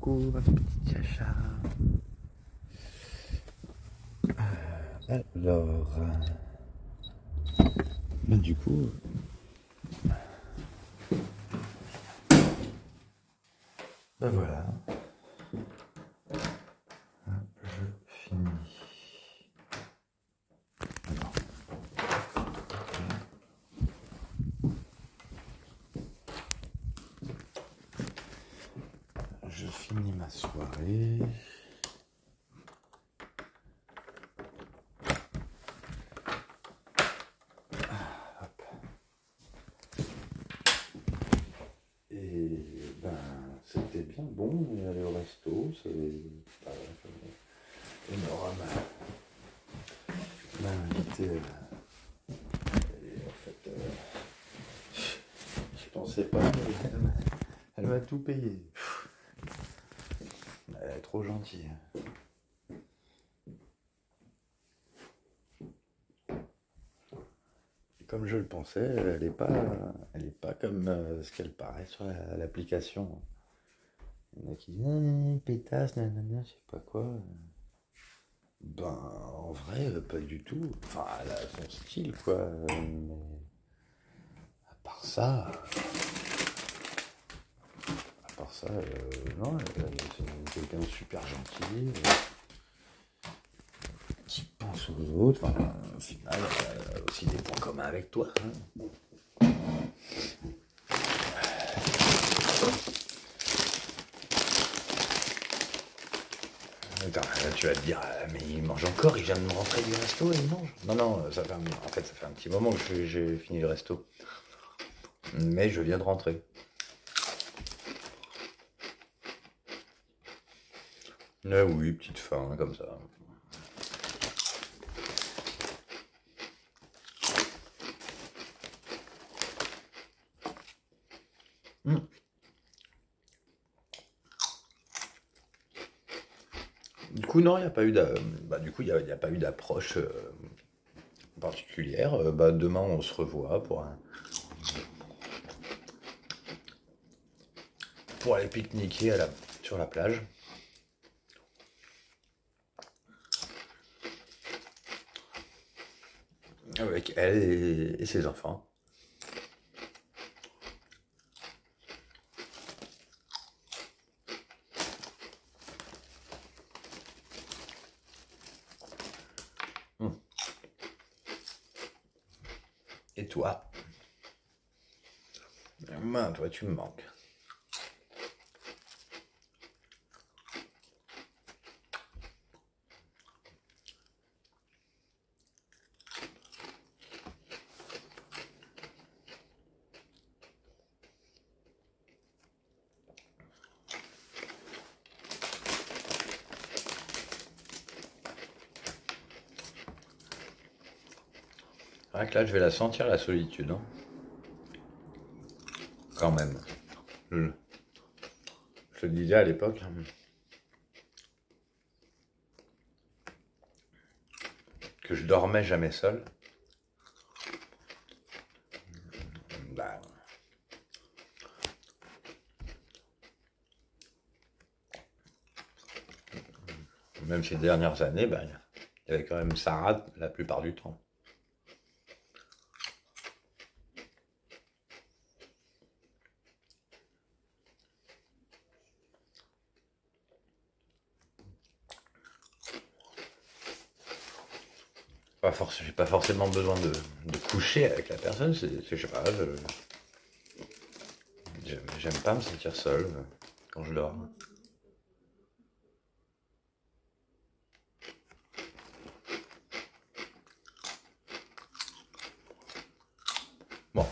coucou, ma petite Chacha. Alors, du coup, voilà, je finis. Je finis ma soirée. Et c'était bien bon, on est allé au resto, Nora m'a invité. Et en fait, je pensais pas, mais elle m'a tout payé. Elle est trop gentille. Comme je le pensais, elle est pas comme ce qu'elle paraît sur l'application. Il y en a qui disent pétasse, nanana, je sais pas quoi. En vrai, pas du tout. Enfin, elle a son style, quoi. Mais à part ça, non, c'est quelqu'un de super gentil, qui pense aux autres. Enfin, au final, elle a aussi des points communs avec toi. Attends, tu vas te dire, mais il mange encore, il vient de me rentrer du resto et il mange. Non, ça fait un petit moment que j'ai fini le resto. Mais je viens de rentrer. Mais oui, petite faim, comme ça. Du coup, non, il n'y a pas eu il y a pas eu d'approche particulière. Demain, on se revoit pour aller pique-niquer sur la plage. Avec elle et ses enfants. Et toi? Toi, tu me manques. C'est vrai que là, je vais la sentir, la solitude. Hein. Quand même. Je te le disais à l'époque. Que je dormais jamais seul. Même ces dernières années, il y avait quand même Sarah la plupart du temps. J'ai pas forcément besoin de coucher avec la personne, je sais pas, j'aime pas me sentir seul quand je dors. Bon.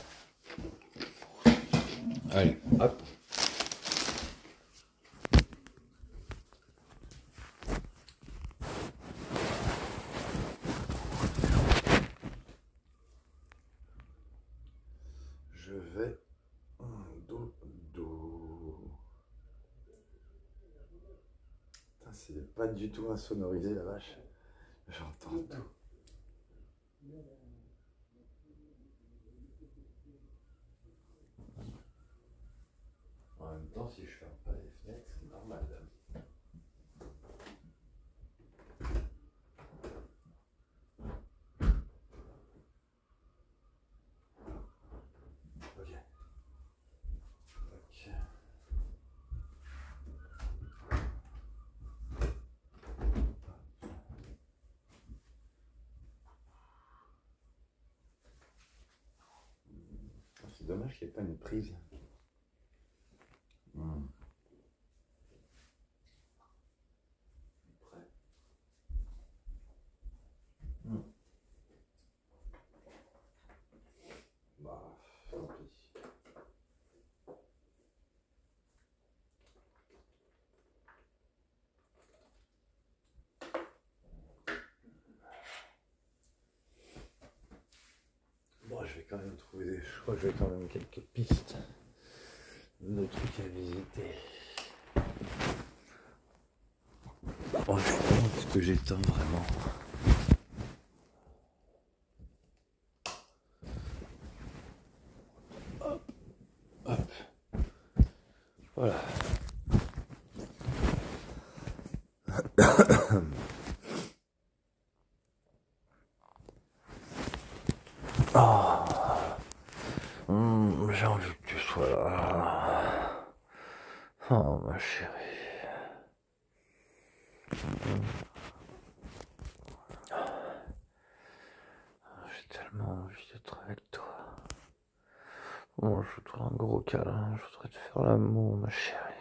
Allez, hop. Je vais dodo. C'est pas du tout insonorisé la vache. J'entends tout. En même temps, si je ferme pas les fenêtres, c'est normal. Ok. Ok. C'est dommage qu'il n'y ait pas une prise. Prêt. Bah, tant pis. Bon, je vais quand même trouver des... Je crois que j'ai quand même quelques pistes de trucs à visiter. Oh, je pense que j'éteins vraiment. Hop, hop. Voilà. Oh. J'ai envie que tu sois là. Oh, ma chérie. J'ai tellement envie d'être avec toi. Bon, je voudrais un gros câlin. Je voudrais te faire l'amour, ma chérie.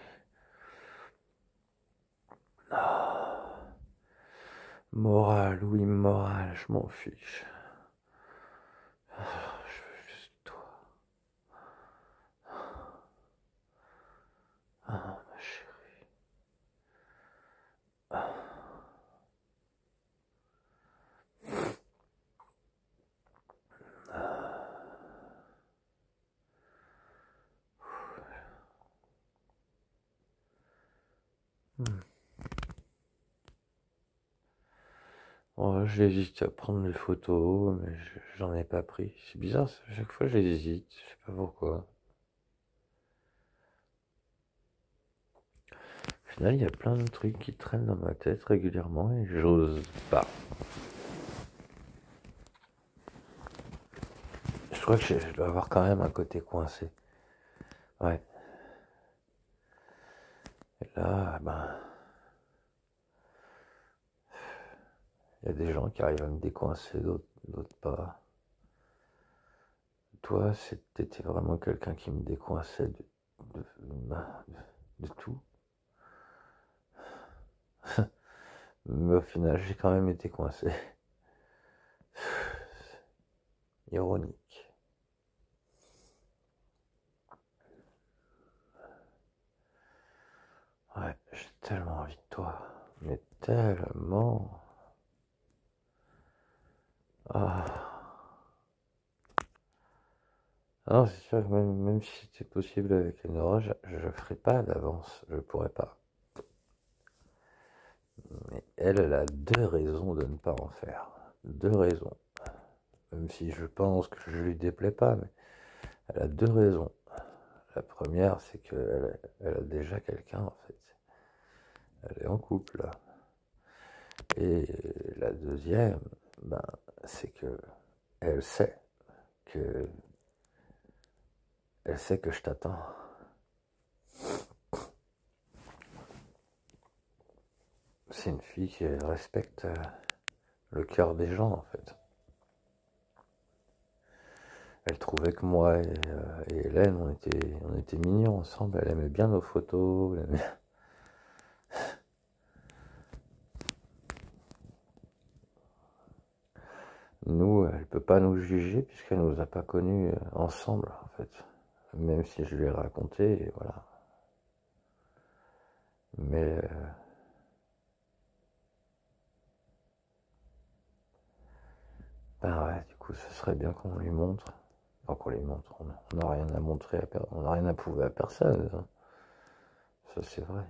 Moral, oui, moral, je m'en fiche. Je veux juste toi. Ah, ma chérie. Oh, j'hésite à prendre des photos, mais j'en ai pas pris. C'est bizarre, à chaque fois j'hésite, je sais pas pourquoi. Au final, il y a plein de trucs qui traînent dans ma tête régulièrement et j'ose pas. Je crois que je dois avoir quand même un côté coincé. Ouais. Et là, ben, il y a des gens qui arrivent à me décoincer, d'autres pas. Toi, t'étais vraiment quelqu'un qui me décoinçait de tout. Mais au final, j'ai quand même été coincé. Ironique. Ouais, j'ai tellement envie de toi. Mais tellement. Ah. Non, c'est sûr que même si c'était possible avec Enora, je ne ferais pas d'avance. Je pourrais pas. Mais elle a deux raisons de ne pas en faire. Deux raisons. Même si je pense que je lui déplais pas, mais elle a deux raisons. La première, c'est qu'elle a déjà quelqu'un, en fait. Elle est en couple, là. Et la deuxième, ben, c'est que elle sait que je t'attends. C'est une fille qui respecte le cœur des gens, en fait. Elle trouvait que moi et Hélène, on était mignons ensemble. Elle aimait bien nos photos. Nous, elle peut pas nous juger puisqu'elle nous a pas connus ensemble, en fait. Même si je lui ai raconté, et voilà. Mais ben ouais, du coup, ce serait bien qu'on lui montre. Enfin, qu'on lui montre. On n'a rien à montrer, on n'a rien à prouver à personne. Ça, c'est vrai.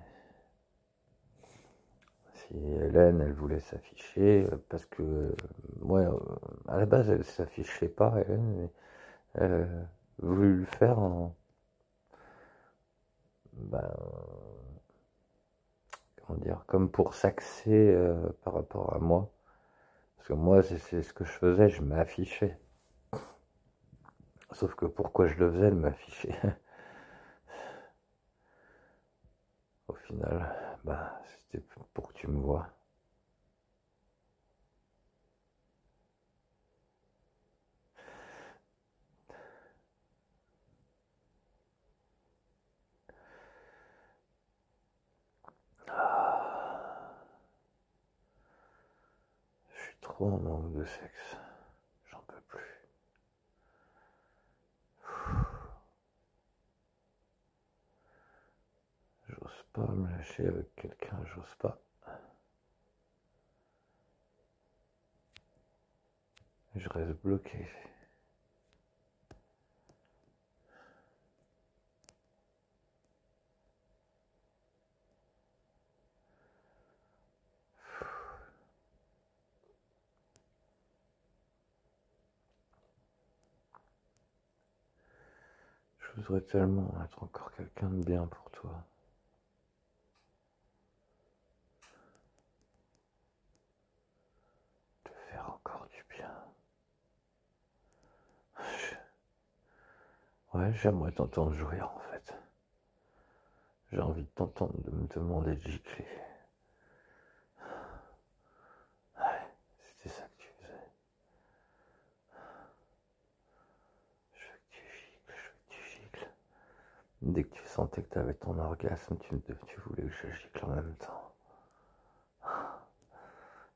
Si Hélène, elle voulait s'afficher, parce que, ouais, à la base, elle s'affichait pas, Hélène, mais elle a voulu le faire ben, comment dire, comme pour s'axer par rapport à moi. Parce que moi, c'est ce que je faisais, je m'affichais. Sauf que pourquoi je le faisais, de m'afficher? Au final, bah, c'était pour que tu me vois. Ah, je suis trop en manque de sexe. J'en peux plus. J'ose pas me lâcher avec quelqu'un, j'ose pas. Je reste bloqué. Je voudrais tellement être encore quelqu'un de bien pour toi. Te faire encore du bien. Ouais, j'aimerais t'entendre jouir en fait. J'ai envie de t'entendre, de me demander de gicler. Ouais, c'était ça que tu faisais. Je veux que tu gicles, je veux que tu gicles. Dès que tu sentais que tu avais ton orgasme, tu voulais que je gicle en même temps.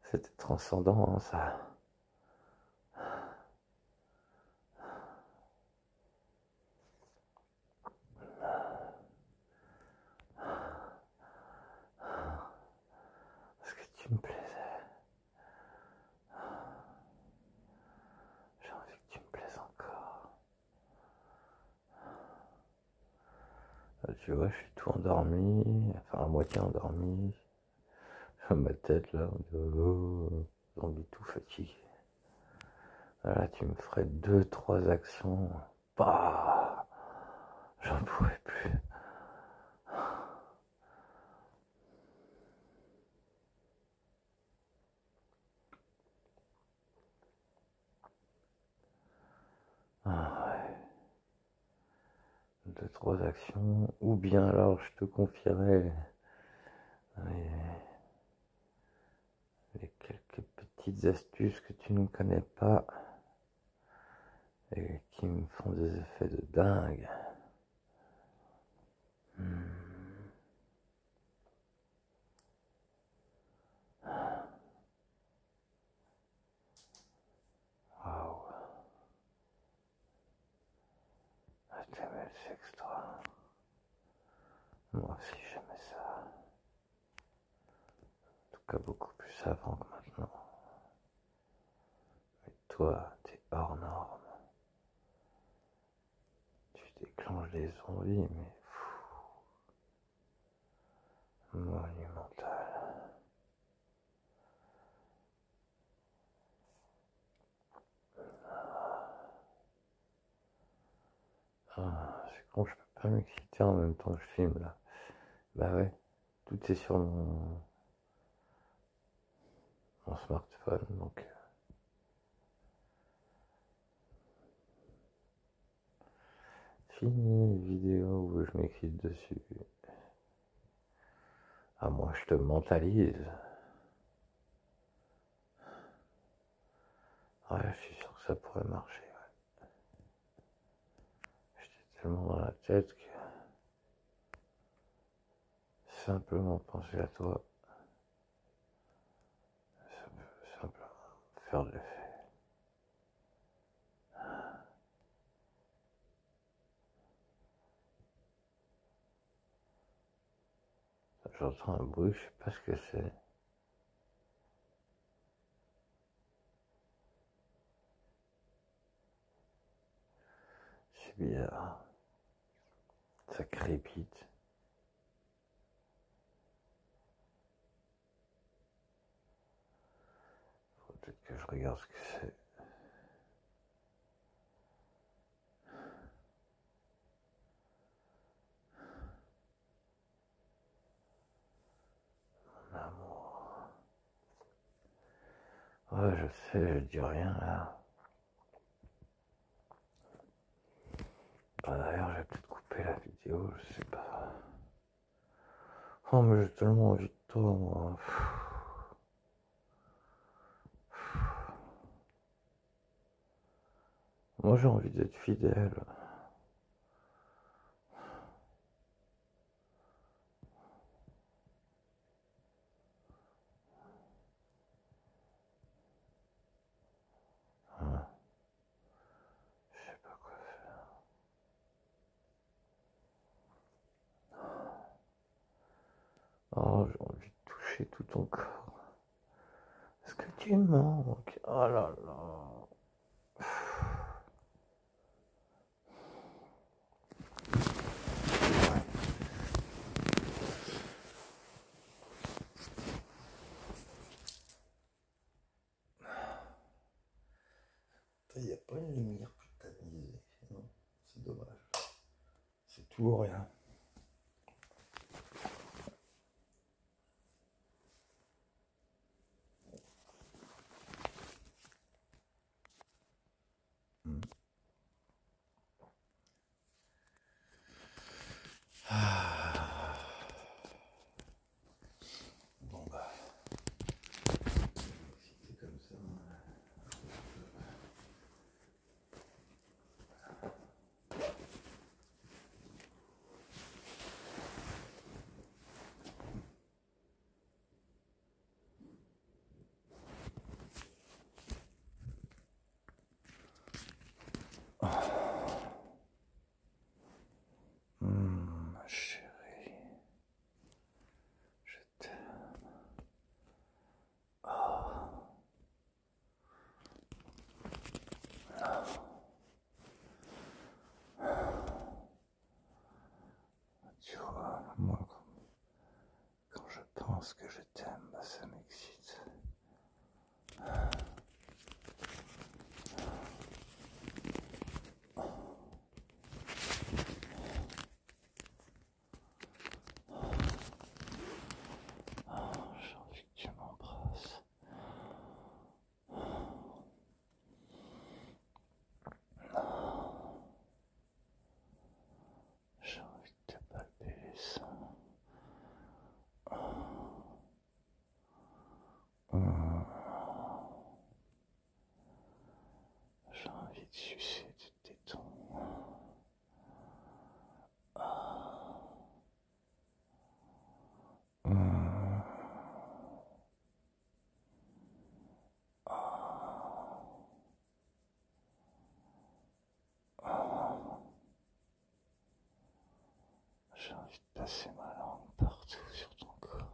C'était transcendant, hein, ça. Parce que tu me plaisais. J'ai envie que tu me plaises encore. Tu vois, je suis tout endormi, enfin à moitié endormi. Ma tête là, j'ai envie tout fatigué. Là, tu me ferais 2, 3 actions. Bah, j'en pourrais plus. Ah ouais. 2, 3 actions. Ou bien alors je te confierais les quelques petites astuces que tu ne connais pas et qui me font des effets de dingue. Waouh. Ah, t'aimais le sexe, toi. Moi aussi j'aimais ça. En tout cas beaucoup plus avant que maintenant. Mais toi, t'es hors norme. Tu déclenches des envies, mais monumental. Ah, c'est con, je peux pas m'exciter en même temps que je filme là. Bah ouais, tout est sur mon smartphone, donc fini les vidéos où je m'excite dessus. Ah moi je te mentalise. Ouais, je suis sûr que ça pourrait marcher. Ouais. J'étais tellement dans la tête que simplement penser à toi, ça peut simplement faire de l'effet. J'entends un bruit, je sais pas ce que c'est. C'est bizarre. Ça crépite. Faut peut-être que je regarde ce que c'est. Ouais, je sais, je dis rien là. D'ailleurs, j'ai peut-être coupé la vidéo, je sais pas. Oh, mais j'ai tellement envie de toi, moi. Moi, j'ai envie d'être fidèle. Hein, je sais pas quoi faire. Oh, j'ai envie de toucher tout ton corps. Est-ce que tu me manques? Oh là là. Il n'y a pas une lumière plus tamisée. Non, c'est dommage. C'est tout ou rien. Hmm. Ah. Bon bah, si c'est comme ça. Ma chérie, je t'aime. Ah. Tu vois, moi, quand je pense que je t'aime, bah, ça m'excite. J'ai envie que tu m'embrasses. J'ai envie de te palper les seins. J'ai envie de sucer tes tétons. J'ai envie de passer ma langue partout sur ton corps.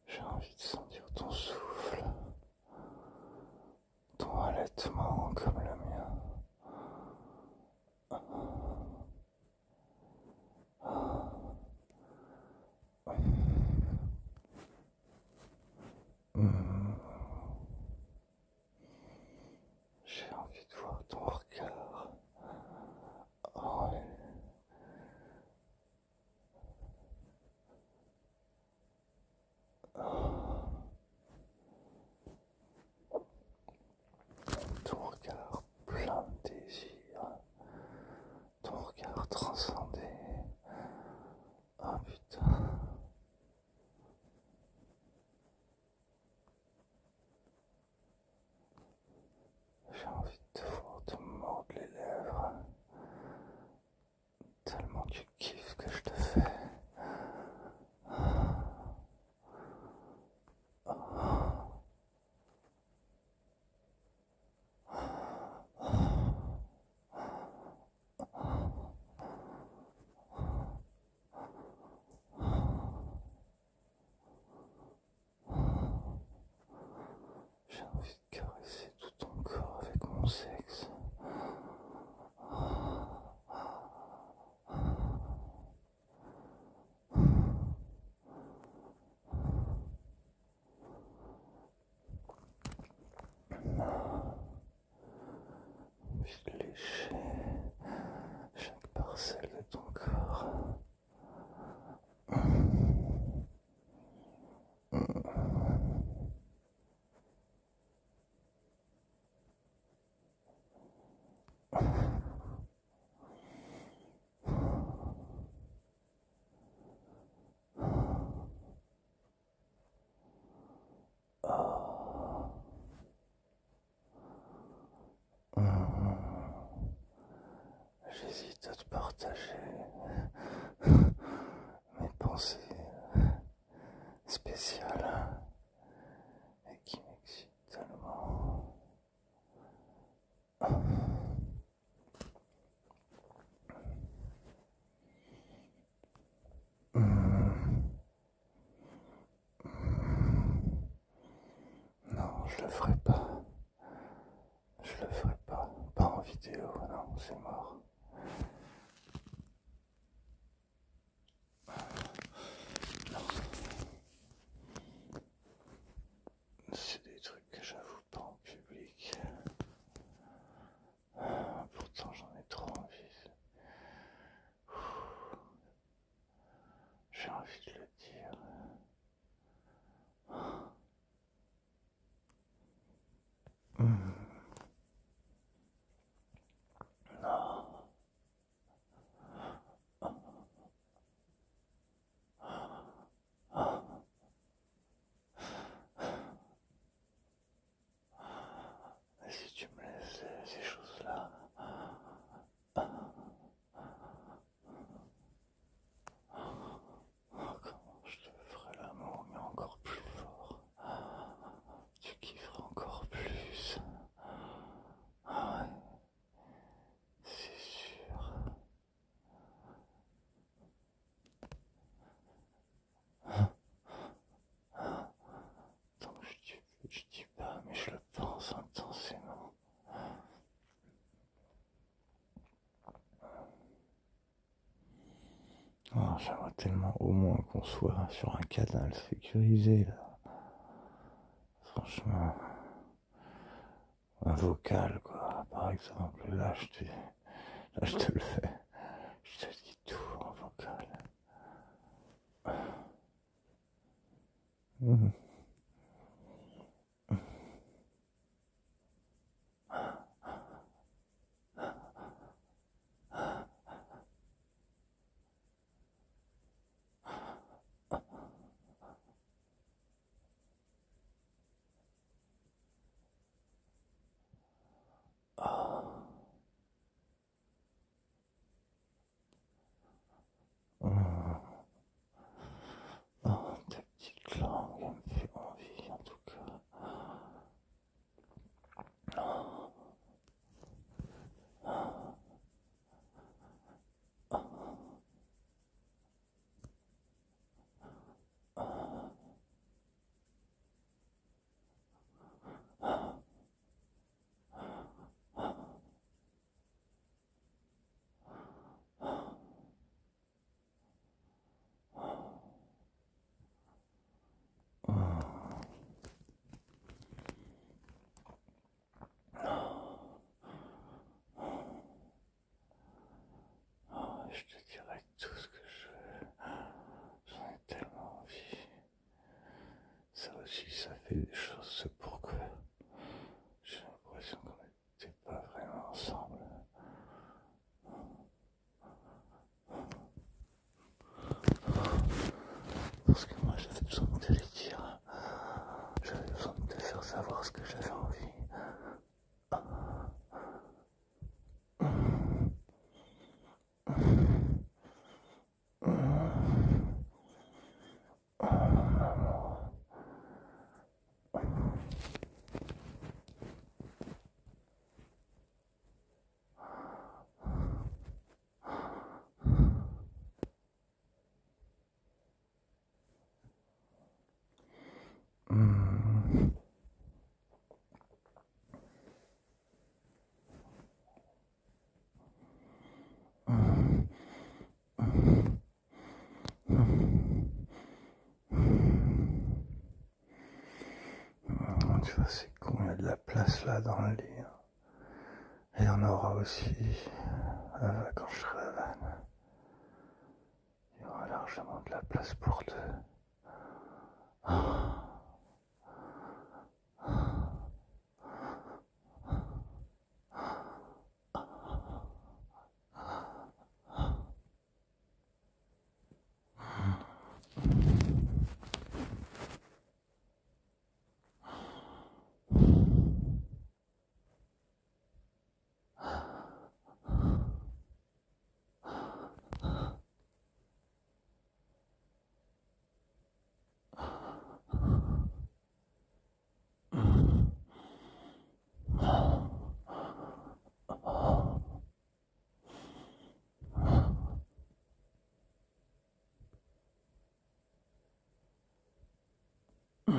J'ai envie de sentir ton souffle, ton allaitement comme le mien. J'ai envie de voir ton regard. Oh, ouais. Ton regard plein de désir. Ton regard transcendé. Oh putain. J'ai envie de te voir te mordre les lèvres. Tellement tu kiffes que je te fais. J'ai envie de caresser tout ton corps avec mon sexe. j'hésite à te partager mes pensées spéciales et qui m'excitent tellement. Non, je le ferai pas. Je le ferai pas. Pas en vidéo, non, c'est mort. C'est des trucs que j'avoue pas en public. Pourtant j'en ai trop envie. J'ai envie de le dire. Et si tu me laisses ces choses-là, comment je te ferai l'amour, mais encore plus fort. Tu kifferas encore plus. Ah ouais, c'est sûr. Donc je dis pas, mais je le pense intensément. Oh, j'aimerais tellement au moins qu'on soit sur un canal sécurisé là. Franchement, un vocal quoi, par exemple. Là je te le fais. Je te dis tout en vocal. Mmh. Oh, ta petite langue, elle me fait envie en tout cas. Je te dirai tout ce que je veux. J'en ai tellement envie. Ça aussi, ça fait des choses. C'est pourquoi j'ai l'impression qu'on n'était pas vraiment ensemble. Parce que moi, j'avais besoin de te le dire. J'avais besoin de te faire savoir ce que j'avais envie. Tu vois, c'est con, il y a de la place là dans le lit. Et il y en aura aussi quand je serai à Vannes. Il y aura largement de la place pour deux. Je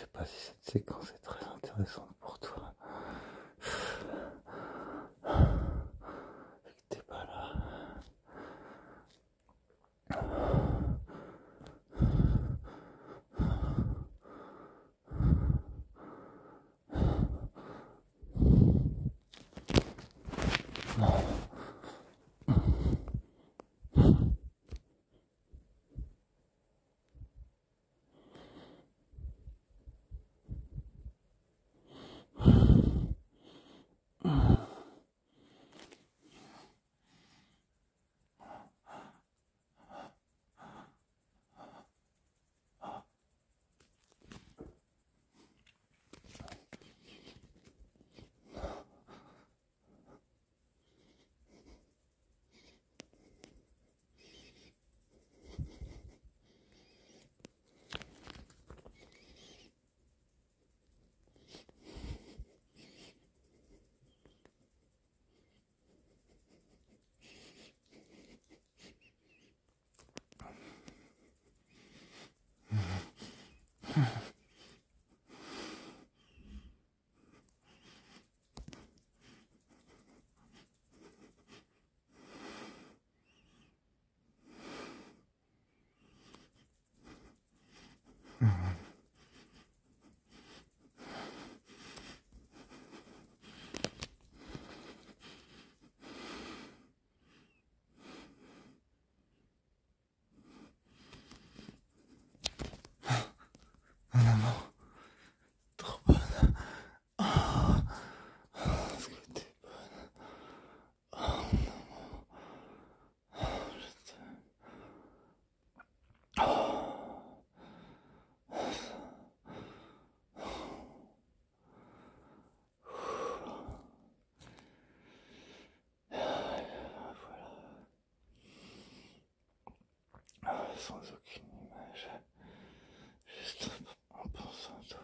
sais pas si cette séquence est très intéressante pour toi. Vu que t'es pas là. Sans aucune image, juste en pensant à toi.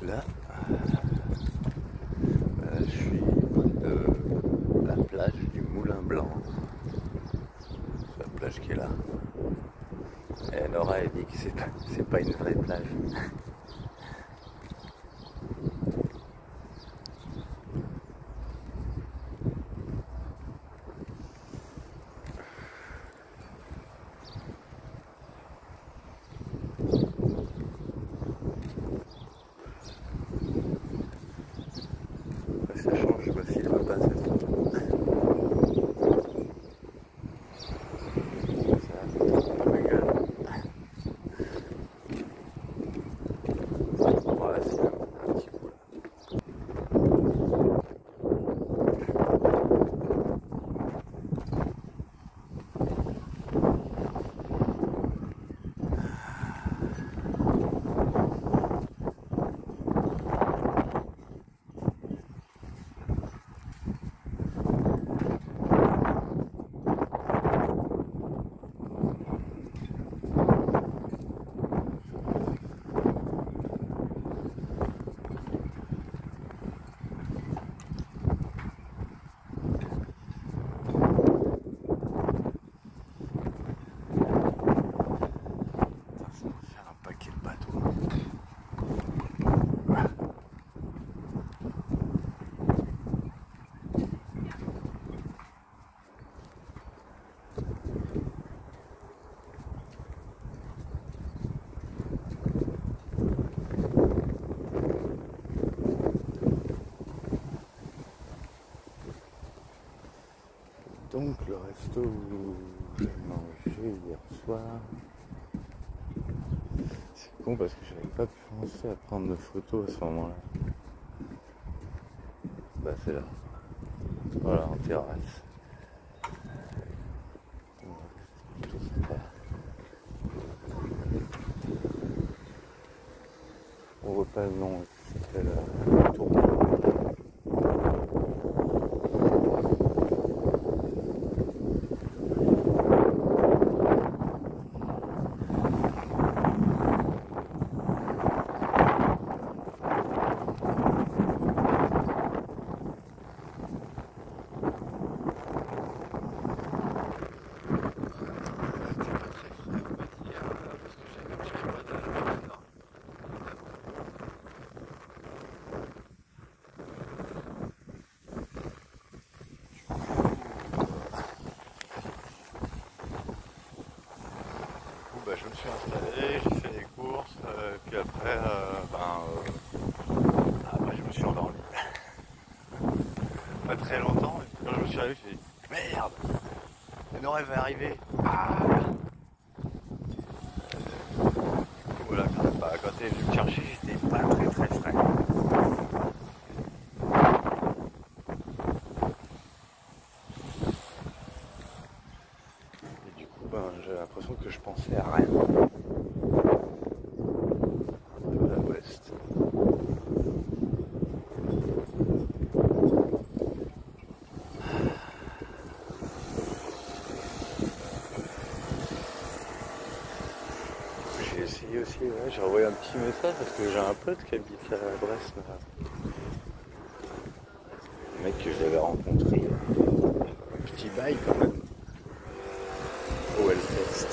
Là, je suis près de la plage du Moulin Blanc. C'est la plage qui est là. Et Nora elle dit que c'est pas une vraie plage. Ça change, je vois s'il va pas cette photo. Ça pas ma gueule. Ouais, c'est un petit coup là. Donc le resto où j'ai mangé hier soir, c'est con parce que j'avais pas pensé à prendre de photos à ce moment-là. Bah c'est là, voilà en terrasse. Plutôt sympa. On repasse dans ce qui s'appelle Tournon. Bah, je me suis installé, j'ai fait les courses, puis après, je me suis endormi. Pas très longtemps, et quand je me suis réveillé, je me suis dit merde, Nora va arriver. Voilà, quand elle est venue me chercher, j'étais pas très très frais. Et du coup, j'ai l'impression que je pensais à rien. Un peu à l'ouest. J'ai essayé aussi, ouais, j'ai envoyé un petit message parce que j'ai un pote qui habite à Brest. Le mec que je l'avais rencontré, un petit bail quand même, au Hellfest.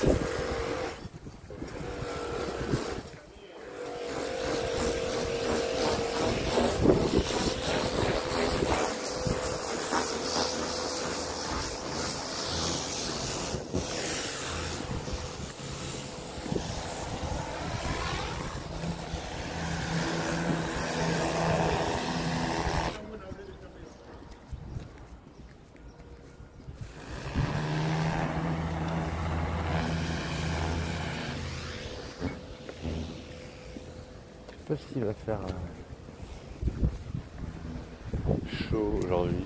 Je sais pas s'il va faire chaud aujourd'hui.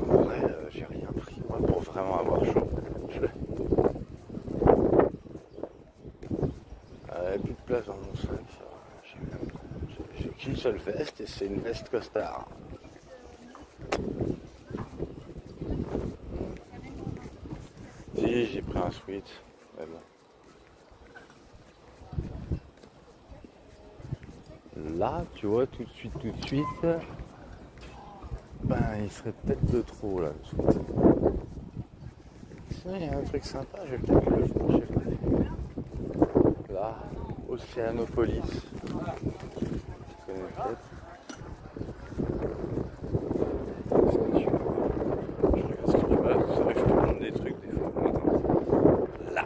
Ouais, j'ai rien pris moi pour vraiment avoir chaud. Plus de place dans mon sac, ça va. J'ai qu'une seule veste et c'est une veste costard. un switch, mais bon. Là, tu vois, tout de suite, ben il serait peut-être de trop là. Sinon, il y a un truc sympa, je vais peut-être le franchir. Là, Océanopolis. Tu connais peut-être. Je regarde ce que tu vois, c'est vrai que je te montre des trucs des fois. Là.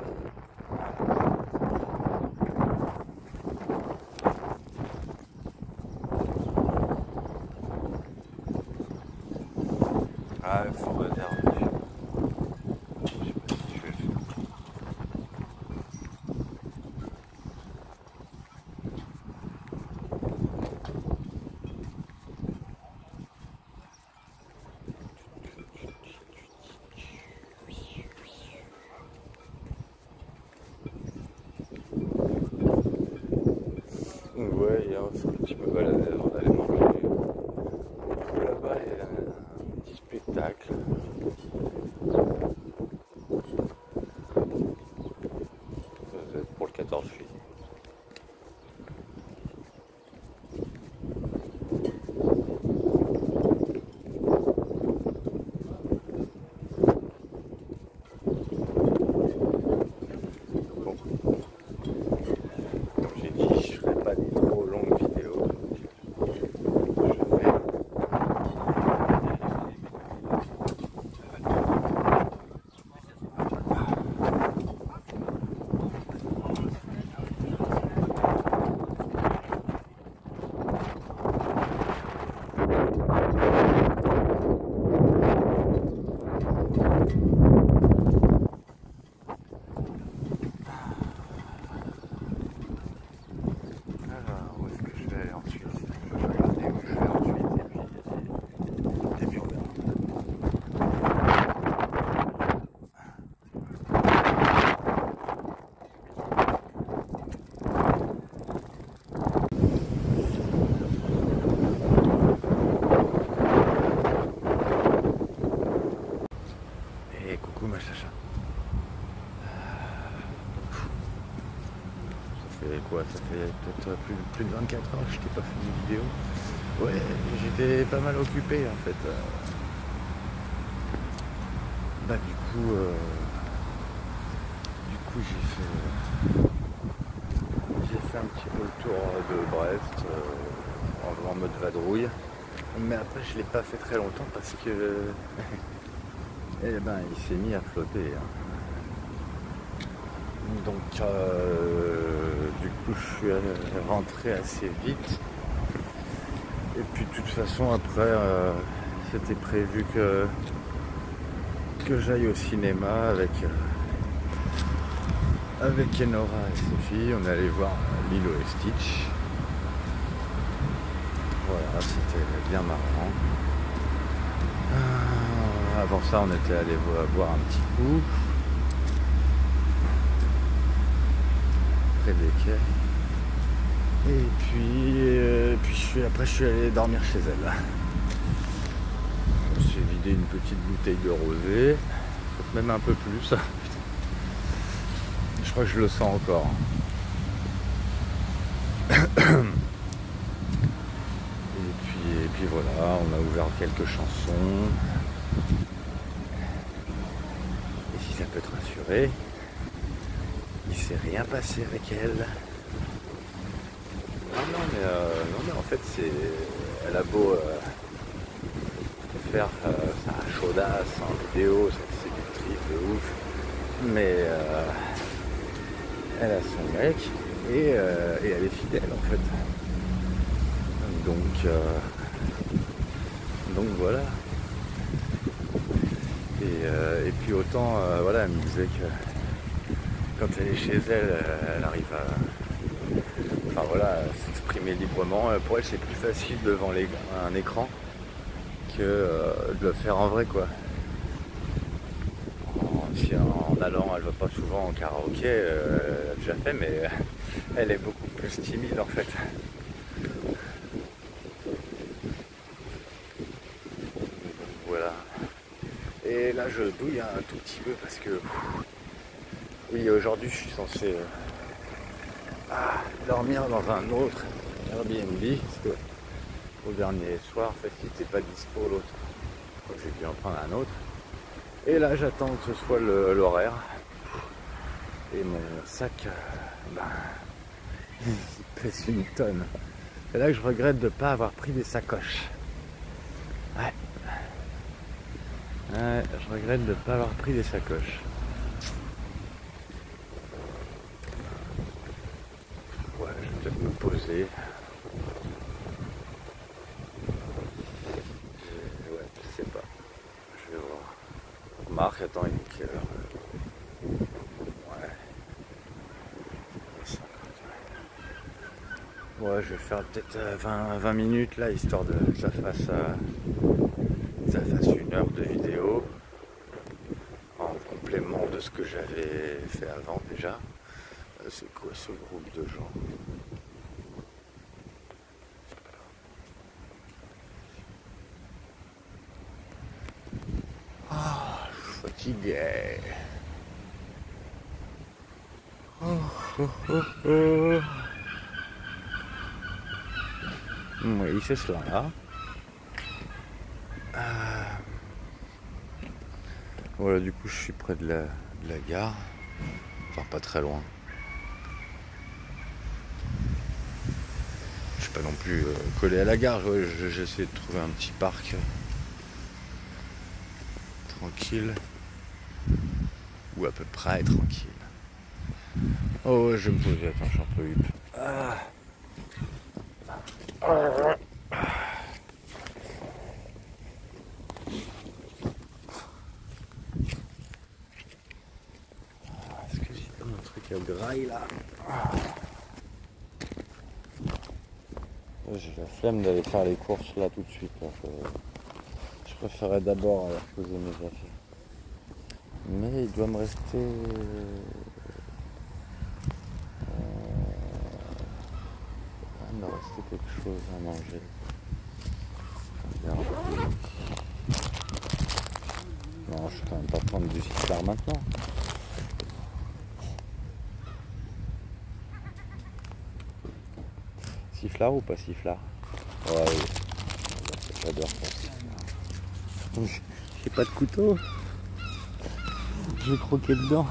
Ah, il faut regarder. Je sais pas si je vais le faire. Ouais, hier, c'est un petit peu baladé avant d'aller manger. Là-bas, il y a un petit spectacle. Ça doit être pour le 14 juillet. Bon, comme j'ai dit, je ferai pas des trop longues vidéos. Je vais Alors, où est-ce que je vais aller ensuite? Je vais regarder où je vais ensuite et puis on verra. Et coucou ma chacha. Ça fait quoi? Ça fait peut-être plus de 24 heures que je t'ai pas fait une vidéo. Ouais, j'étais pas mal occupé en fait. Bah du coup j'ai fait un petit peu le tour de Brest en mode vadrouille. Mais après je l'ai pas fait très longtemps parce que eh ben il s'est mis à flotter. Hein. Donc du coup je suis rentré assez vite. Et puis de toute façon après c'était prévu que j'aille au cinéma avec Enora et Sophie. On est allé voir Lilo et Stitch. Voilà, c'était bien marrant. Avant ça on était allé boire un petit coup près des quais. Et puis après je suis allé dormir chez elle. On s'est vidé une petite bouteille de rosé, même un peu plus. Je crois que je le sens encore. Et puis voilà, on a ouvert quelques chansons. Et si ça peut te rassurer, il s'est rien passé avec elle. Non mais en fait elle a beau faire sa chaudasse en vidéo, cette séductrice de ouf, mais elle a son mec et elle est fidèle en fait. Donc voilà. Et puis autant voilà, elle me disait que quand elle est chez elle, elle arrive à s'exprimer librement. Pour elle c'est plus facile devant un écran que de le faire en vrai quoi. En allant, elle va pas souvent en karaoké, elle a déjà fait, mais elle est beaucoup plus timide en fait. Voilà. Et là je douille un tout petit peu parce que Oui, aujourd'hui je suis censé dormir dans un autre Airbnb parce que au dernier soir en fait il n'était pas dispo l'autre. Donc j'ai dû en prendre un autre. Et là j'attends que ce soit l'horaire. Et mon sac il pèse une tonne. C'est là que je regrette de ne pas avoir pris des sacoches. Ouais. Ouais, je regrette de ne pas avoir pris des sacoches. Ouais, je vais peut-être me poser. Ouais, je sais pas. Je vais voir. Marc, attends, il est quelle heure? Ouais. Ouais, je vais faire peut-être 20 minutes là, histoire que ça fasse une heure de vidéo. En complément de ce que j'avais fait avant déjà. C'est quoi ce groupe de gens? Ah, je suis fatigué. Oui, c'est cela. Voilà, du coup, je suis près de la gare. Enfin, pas très loin. Je suis pas non plus collé à la gare. J'essaie de trouver un petit parc tranquille. Ou à peu près tranquille. Oh, je vais me poser. Attends, je suis un peu huppe. Est-ce que j'ai pas mon truc à graille là? J'ai la flemme d'aller faire les courses là tout de suite. Là. Je préférais d'abord aller reposer mes affaires. Mais il doit me rester... il doit me rester quelque chose à manger. Non, je vais quand même pas prendre du sifflard maintenant. Sifflard ou pas sifflard? Ouais, oui. J'adore ça. J'ai pas de couteau. Je vais croquer dedans.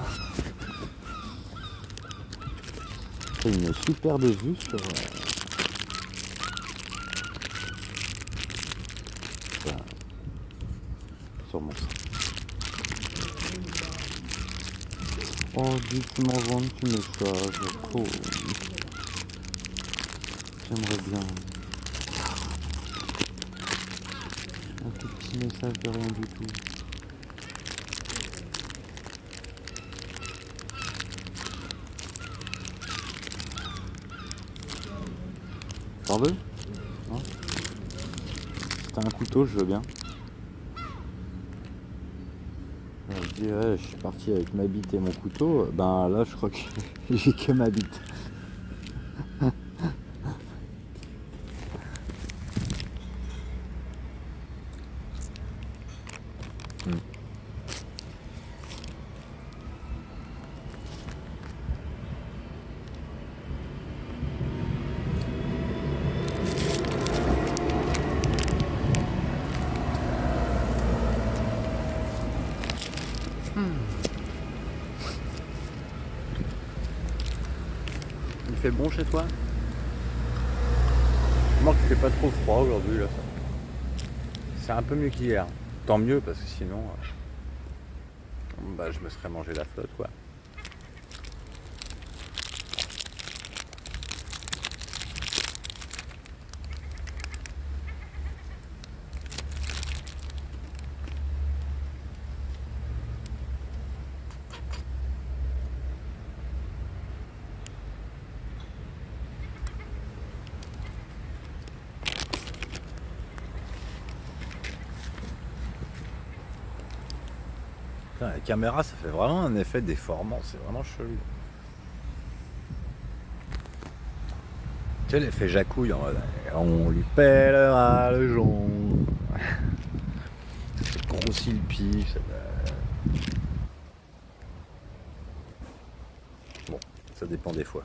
C'est une superbe vue sur mon sang. Oh, dis tu m'envoies un petit message. Oh. J'aimerais bien. Un tout petit message de rien du tout. T'en veux? Non? Si t'as un couteau, je veux bien. Je dis ouais, je suis parti avec ma bite et mon couteau. Ben là, je crois que j'ai que ma bite. Il fait bon chez toi? Moi, il fait pas trop froid aujourd'hui là. C'est un peu mieux qu'hier. Tant mieux parce que sinon, je me serais mangé la flotte quoi. Putain, la caméra, ça fait vraiment un effet déformant, c'est vraiment chelou. Tu sais, l'effet Jacouille en mode on lui pèlera le jonc. Ça grossit le pif. Ça dépend des fois.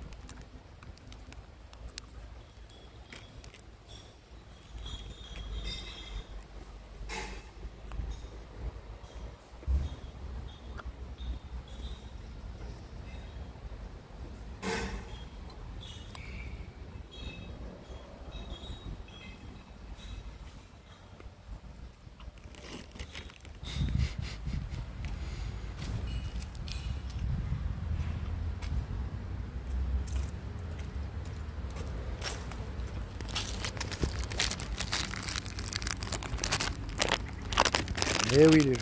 Eh oui les gens,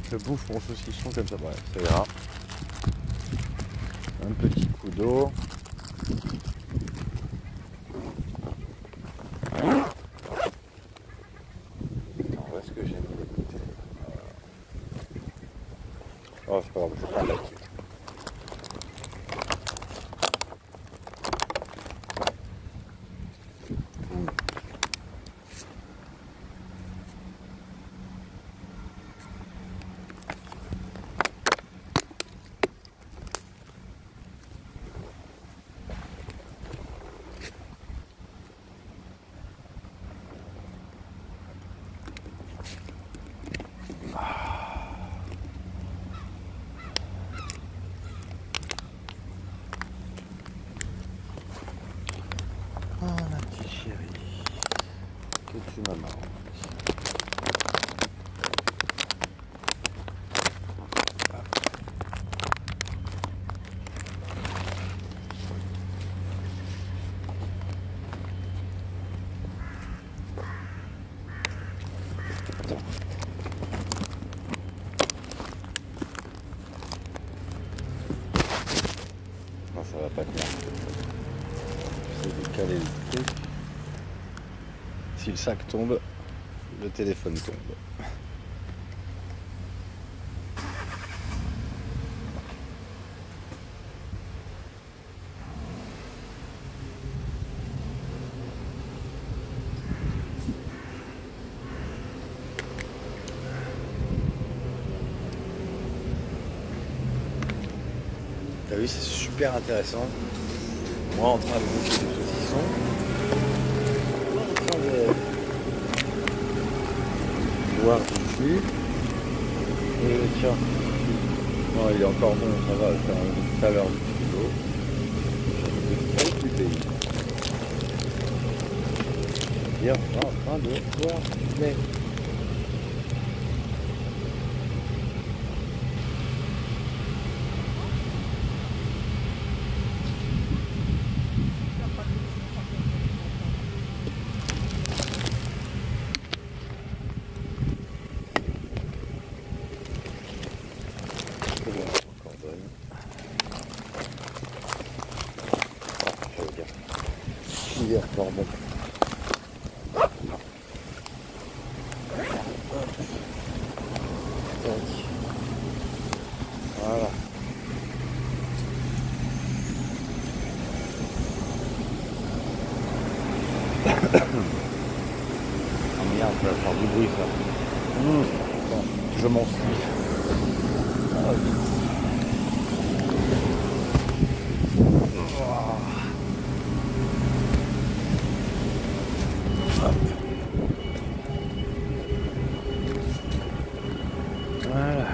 je bouffe mon saucisson comme ça, bref, ça ira. Un petit coup d'eau. Où est-ce que j'ai mis les bouteilles? Oh c'est pas grave, je vais prendre là-dessus. Ah ma petite chérie, que tu m'as marrant. Non, ça va pas tenir. J'essaie de caler le truc. Si le sac tombe, le téléphone tombe. T'as vu, c'est super intéressant. Moi en train de bouffer du saucisson. En train de boire du jus. Tiens. Non, il est encore bon, ça va, c'est tout à l'heure du kilo. Du pays. Bien, en train de boire du lait. Il est encore bon. Voilà. Ah merde, ça va faire du bruit ça. Attends, je m'en suis. Ah, voilà.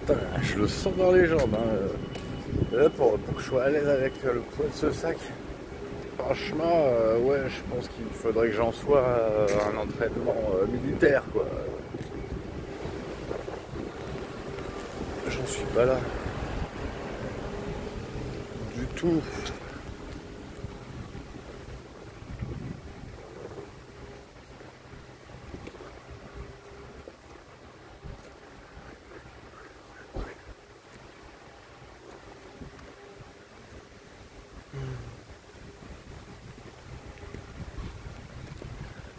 Putain, je le sens dans les jambes. Hein. Là, pour que je sois à l'aise avec le poids de ce sac, franchement, ouais, je pense qu'il faudrait que j'en sois à un entraînement militaire, quoi. J'en suis pas là. Du tout.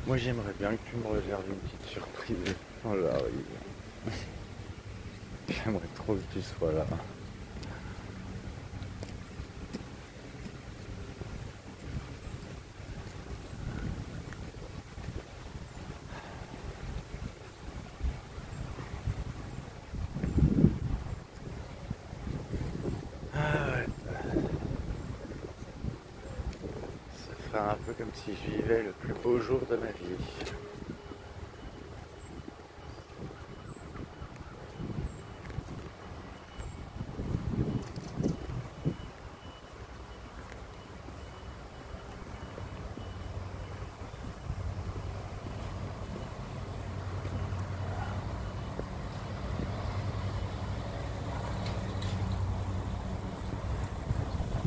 Moi j'aimerais bien que tu me réserves une petite surprise quand j'arrive. J'aimerais trop que tu sois là. un peu comme si je vivais le plus beau jour de ma vie.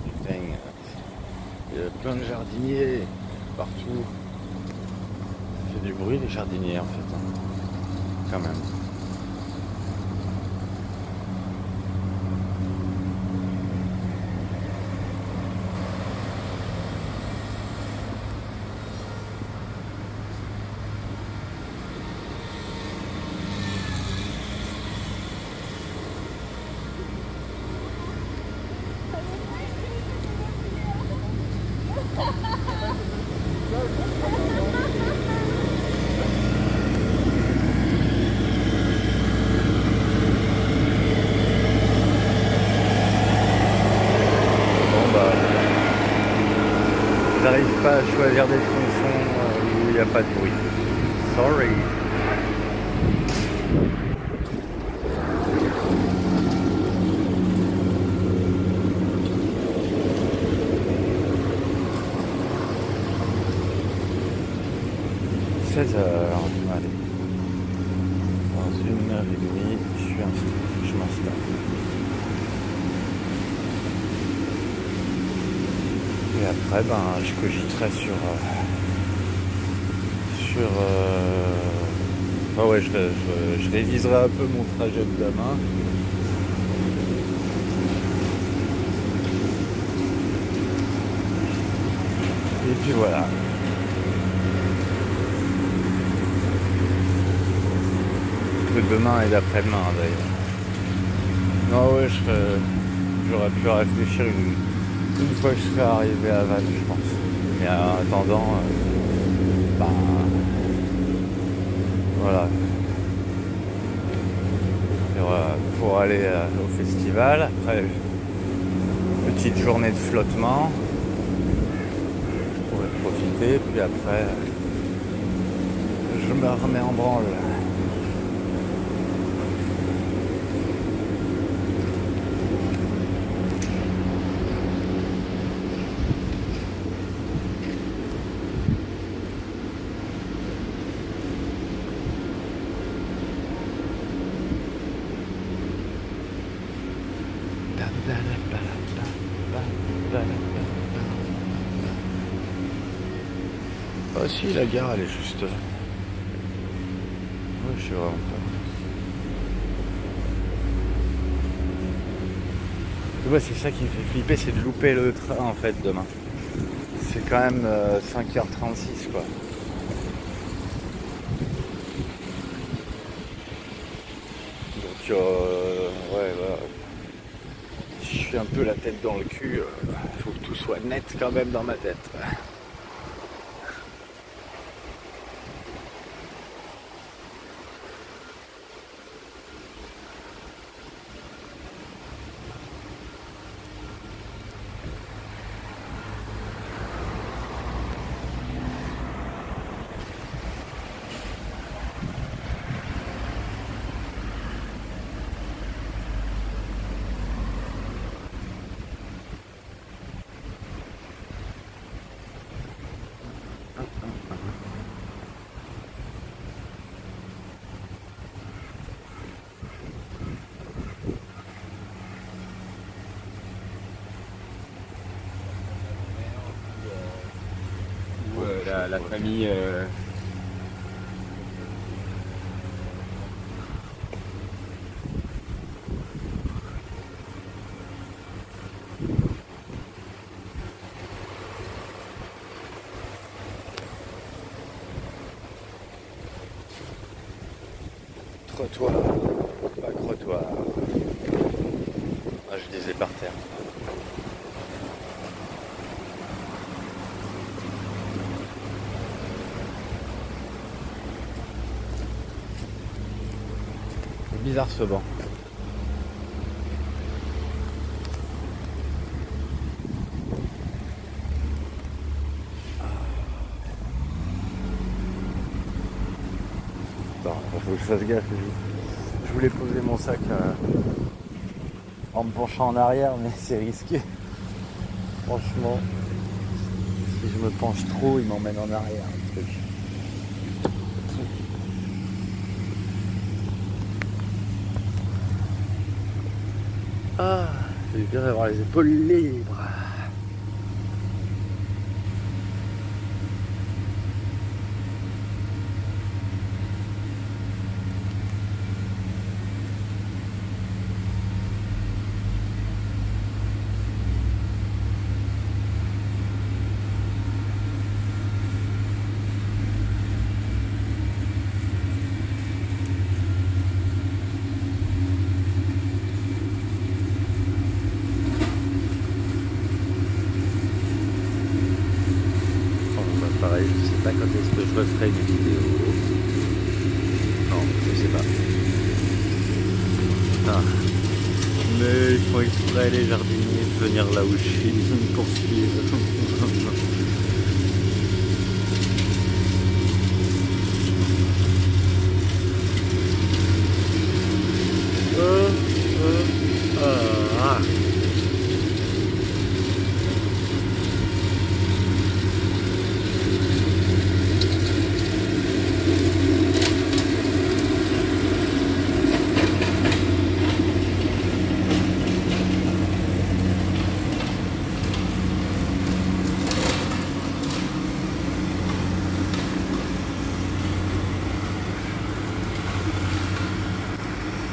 Putain, il y a plein de jardiniers partout. Ça fait du bruit les jardiniers en fait, hein. Quand même. 'J'arrive pas à choisir des chansons où il n'y a pas de bruit. Sorry. 16h, allez. Dans 1h30, je m'installe. Et après, je cogiterai ah ouais, je réviserai un peu mon trajet de demain. Et puis voilà. Demain et d'après-demain d'ailleurs. Non ouais, j'aurais pu réfléchir une fois que je serai arrivé à Vannes, je pense. Mais en attendant, voilà. Et voilà, pour aller au festival, après petite journée de flottement, je pourrais profiter, puis après je me remets en branle. Ah si, la gare elle est juste là. Ouais, je suis vraiment pas. Tu vois, c'est ça qui me fait flipper, c'est de louper le train en fait demain. C'est quand même 5h36 quoi. Donc ouais, voilà. Je suis un peu la tête dans le cul, faut que tout soit net quand même dans ma tête. La famille Trottoir, pas crottoir. Ah, je disais par terre. C'est bizarre ce banc. Ah. Alors, il faut que je fasse gaffe. Je voulais poser mon sac en me penchant en arrière, mais c'est risqué. Franchement, si je me penche trop, il m'emmène en arrière, le truc. Ah, c'est bien d'avoir les épaules libres. Pareil, je sais pas quand est-ce que je referai une vidéo. Non, je sais pas. Ah. Mais ils font exprès les jardiniers de venir là où je suis, me poursuivre. Ah.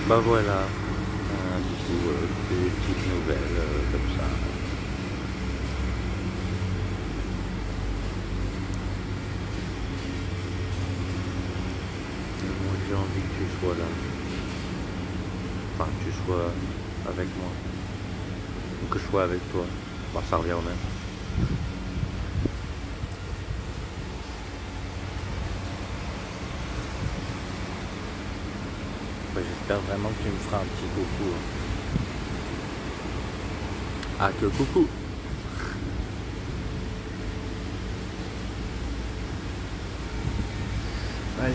Bah voilà, du coup, des petites nouvelles comme ça. Moi j'ai envie que tu sois là. Enfin, que tu sois avec moi. Ou que je sois avec toi. Bah ça revient au même. J'espère vraiment que tu me feras un petit coucou. Ah, que coucou! Allez.